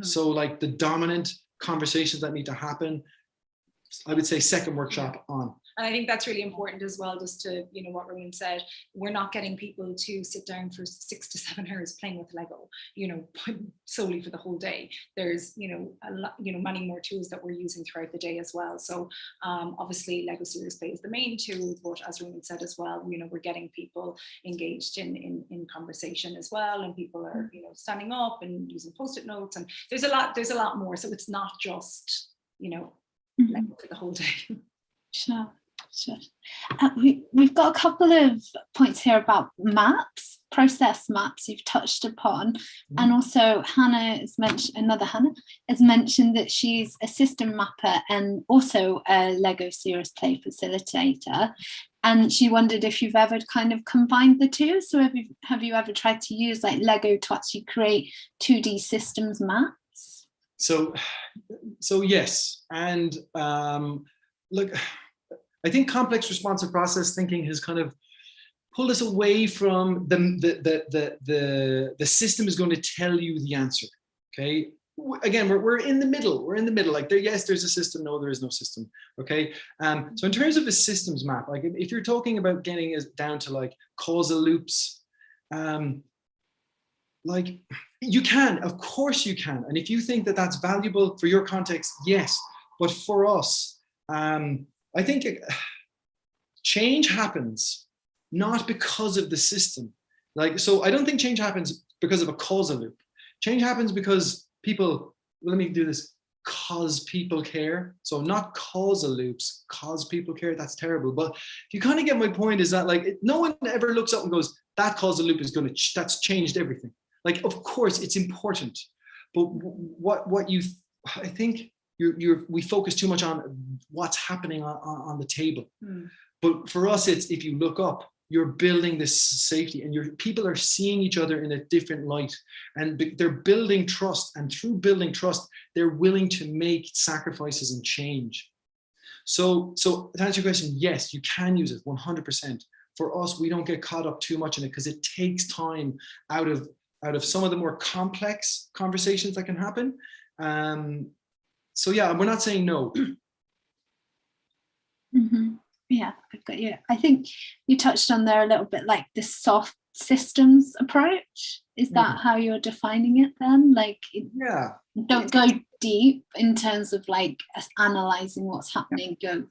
S2: So like the dominant conversations that need to happen, I would say second workshop on.
S3: And I think that's really important as well, just to, what Ronan said, we're not getting people to sit down for 6 to 7 hours playing with Lego, solely for the whole day. There's, a lot, many more tools that we're using throughout the day as well. So obviously Lego Serious Play is the main tool, but as Ronan said as well, we're getting people engaged in conversation as well. And people are, standing up and using Post-it notes, and there's a lot more. So it's not just, Lego for the whole day.
S1: Sure. We've got a couple of points here about maps, process maps you've touched upon, and also Hannah has mentioned that she's a system mapper and also a Lego Serious Play facilitator, and she wondered if you've ever kind of combined the two. So have you ever tried to use like Lego to actually create 2D systems maps?
S2: So yes, and look, I think complex responsive process thinking has kind of pulled us away from the system is going to tell you the answer. Okay. Again, we're in the middle. We're in the middle. Like there's a system. No, there is no system. Okay. So in terms of a systems map, like if you're talking about getting it down to like causal loops, like you can, of course you can. And if you think that that's valuable for your context, yes. But for us, I think change happens not because of the system. So I don't think change happens because of a causal loop. Change happens because people, let me do this, cause people care. So not causal loops, cause people care, that's terrible. But if you kind of get my point, is that like, no one ever looks up and goes, that causal loop is that's changed everything. Like, of course it's important, but I think we focus too much on what's happening on the table. But for us, it's, if you look up, you're building this safety, and people are seeing each other in a different light, and they're building trust. And through building trust, they're willing to make sacrifices and change. So to answer your question, yes, you can use it 100%. For us, we don't get caught up too much in it because it takes time out of some of the more complex conversations that can happen. So yeah, we're not saying no.
S1: Yeah, I've got you. I think you touched on there a little bit, like the soft systems approach. Is that how you're defining it then? Like, don't go deep in terms of like analyzing what's happening. Go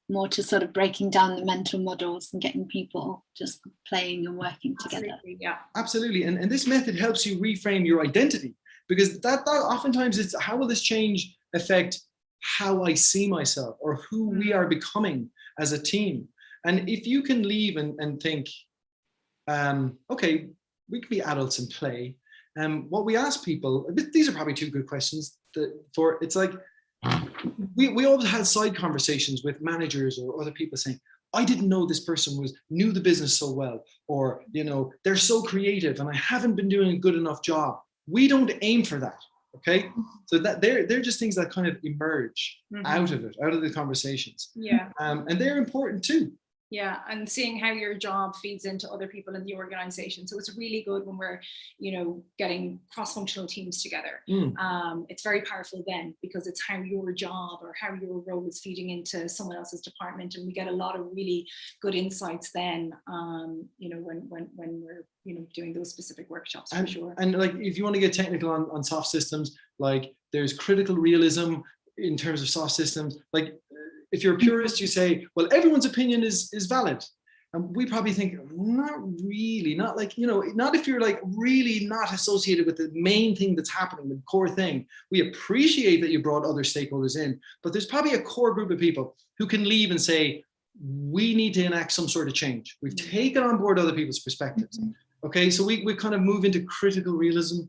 S1: more to sort of breaking down the mental models and getting people just playing and working together.
S3: Absolutely, yeah.
S2: Absolutely. And this method helps you reframe your identity, because that oftentimes it's how will this change affect how I see myself or who we are becoming as a team. And if you can leave and think, okay, we can be adults and play. What we ask people, these are probably two good questions it's like, we always had side conversations with managers or other people saying, I didn't know this person knew the business so well, or, they're so creative and I haven't been doing a good enough job. We don't aim for that. Okay. So that they're just things that kind of emerge out of the conversations.
S3: Yeah.
S2: And they're important too.
S3: Yeah, and seeing how your job feeds into other people in the organization. So it's really good when we're, getting cross-functional teams together. It's very powerful then, because it's how your job or how your role is feeding into someone else's department, and we get a lot of really good insights then. When we're doing those specific workshops, for sure.
S2: And like, if you want to get technical on soft systems, like there's critical realism in terms of soft systems. Like, if you're a purist, you say, well, everyone's opinion is valid. And we probably think, not really, not like, not if you're like really not associated with the main thing that's happening, the core thing. We appreciate that you brought other stakeholders in, but there's probably a core group of people who can leave and say, we need to enact some sort of change. We've taken on board other people's perspectives. Okay, so we kind of move into critical realism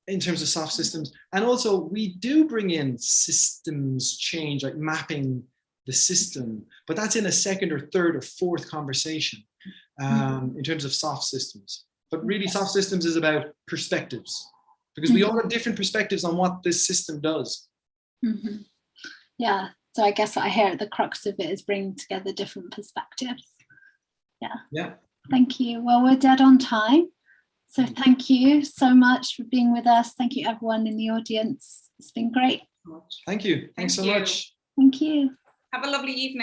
S2: in terms of soft systems. And also we do bring in systems change, like mapping the system, but that's in a second or third or fourth conversation in terms of soft systems. But really soft systems is about perspectives, because we all have different perspectives on what this system does.
S1: Yeah, so I guess what I hear at the crux of it is bringing together different perspectives. Yeah. Thank you. Well, we're dead on time. So thank you so much for being with us. Thank you everyone in the audience. It's been great.
S2: Thank you. Thanks so much.
S1: Thank you.
S3: Have a lovely evening.